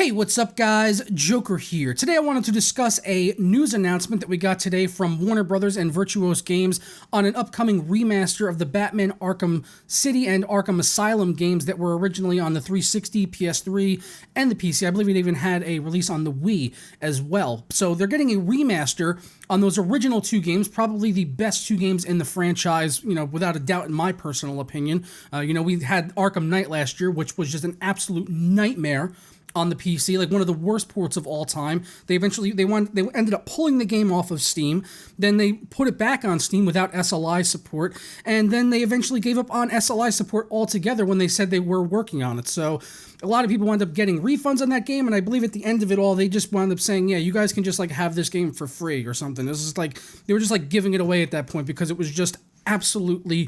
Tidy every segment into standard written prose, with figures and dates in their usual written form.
Hey, what's up guys? Joker here. Today I wanted to discuss a news announcement that we got today from Warner Brothers and Virtuos Games on an upcoming remaster of the Batman Arkham City and Arkham Asylum games that were originally on the 360, PS3, and the PC. I believe it even had a release on the Wii as well. So they're getting a remaster on those original two games, probably the best two games in the franchise, without a doubt in my personal opinion. We had Arkham Knight last year, which was just an absolute nightmare on the PC, like one of the worst ports of all time. They ended up pulling the game off of Steam, then they put it back on Steam without SLI support, and then they eventually gave up on SLI support altogether when they said they were working on it. So a lot of people wound up getting refunds on that game, and I believe at the end of it all, they just wound up saying, yeah, you guys can just have this game for free or something. This is they were just giving it away at that point because it was just absolutely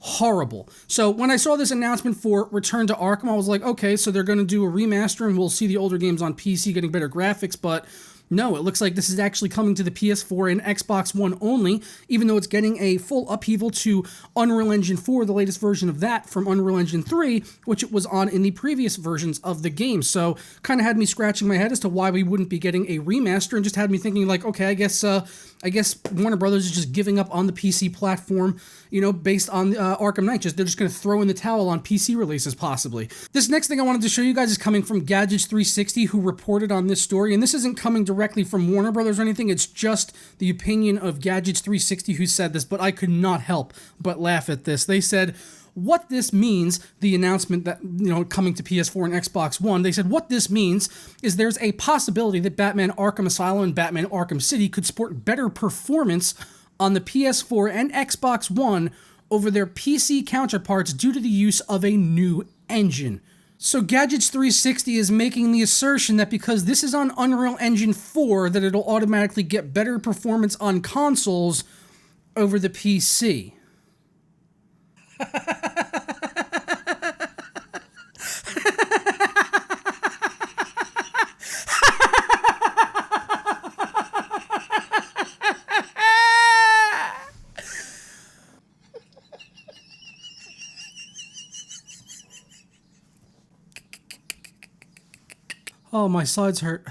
horrible. So when I saw this announcement for Return to Arkham, I was like, okay, so they're going to do a remaster and we'll see the older games on PC getting better graphics, but no, it looks like this is actually coming to the PS4 and Xbox One only, even though it's getting a full upheaval to Unreal Engine 4, the latest version of that, from Unreal Engine 3, which it was on in the previous versions of the game. So kind of had me scratching my head as to why we wouldn't be getting a remaster, and just had me thinking okay, I guess Warner Brothers is just giving up on the PC platform, based on Arkham Knight. They're just going to throw in the towel on PC releases, possibly. This next thing I wanted to show you guys is coming from Gadgets 360, who reported on this story, and this isn't coming directly from Warner Brothers or anything. It's just the opinion of Gadgets 360 who said this, but I could not help but laugh at this. They said, what this means, the announcement that, coming to PS4 and Xbox One, they said what this means is there's a possibility that Batman Arkham Asylum and Batman Arkham City could sport better performance on the PS4 and Xbox One over their PC counterparts due to the use of a new engine. So Gadgets 360 is making the assertion that because this is on Unreal Engine 4, that it'll automatically get better performance on consoles over the PC. Oh, my sides hurt.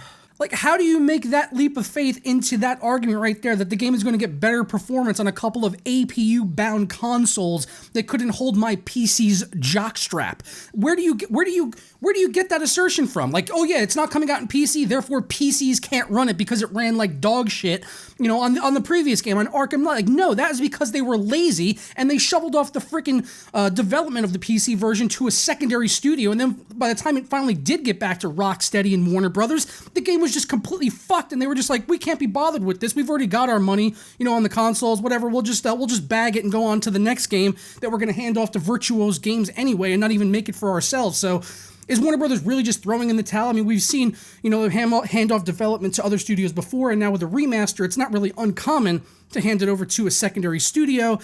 How do you make that leap of faith into that argument right there, that the game is going to get better performance on a couple of APU-bound consoles that couldn't hold my PC's jockstrap? Where do you get that assertion from? Oh yeah, it's not coming out in PC, therefore PCs can't run it because it ran like dog shit, on the previous game, on Arkham Knight. No, that is because they were lazy and they shoveled off the freaking development of the PC version to a secondary studio, and then by the time it finally did get back to Rocksteady and Warner Brothers, the game was just completely fucked, and they were just like, we can't be bothered with this. We've already got our money, on the consoles, whatever. We'll just bag it and go on to the next game that we're going to hand off to Virtuos Games anyway and not even make it for ourselves. So is Warner Brothers really just throwing in the towel? I mean, we've seen, hand off development to other studios before, and now with a remaster, it's not really uncommon to hand it over to a secondary studio.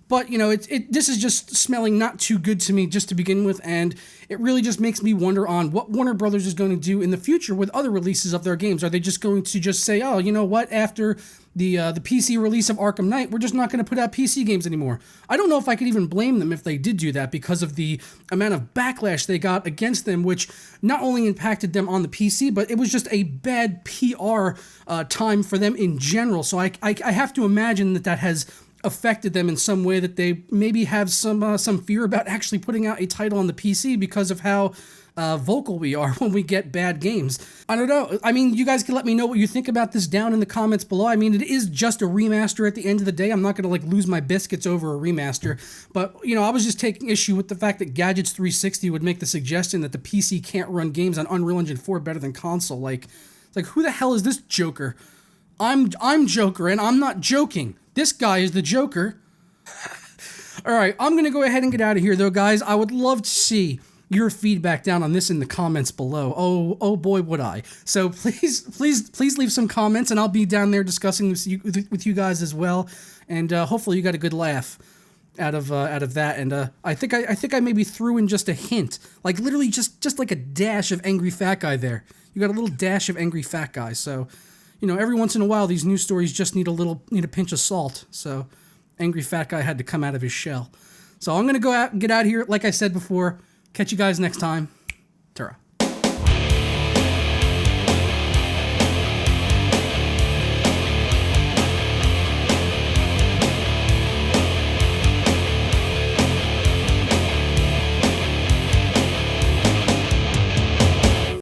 But, this is just smelling not too good to me just to begin with, and it really just makes me wonder on what Warner Brothers is going to do in the future with other releases of their games. Are they just going to just say, oh, you know what, after the PC release of Arkham Knight, we're just not going to put out PC games anymore? I don't know if I could even blame them if they did do that, because of the amount of backlash they got against them, which not only impacted them on the PC, but it was just a bad PR time for them in general. So I have to imagine that has affected them in some way, that they maybe have some fear about actually putting out a title on the PC because of how vocal we are when we get bad games. I don't know. I mean, you guys can let me know what you think about this down in the comments below. I mean, it is just a remaster at the end of the day. I'm not going to lose my biscuits over a remaster, but I was just taking issue with the fact that Gadgets 360 would make the suggestion that the PC can't run games on Unreal Engine 4 better than console. Who the hell is this Joker? I'm Joker, and I'm not joking. This guy is the Joker. All right, I'm going to go ahead and get out of here, though, guys. I would love to see your feedback down on this in the comments below. Oh boy, would I. So please leave some comments, and I'll be down there discussing with you guys as well. And hopefully you got a good laugh out of that. And I think I maybe threw in just a hint, literally just like a dash of angry fat guy there. You got a little dash of angry fat guy. So every once in a while, these news stories just need a pinch of salt. So angry fat guy had to come out of his shell. So I'm going to get out of here. Like I said before, catch you guys next time.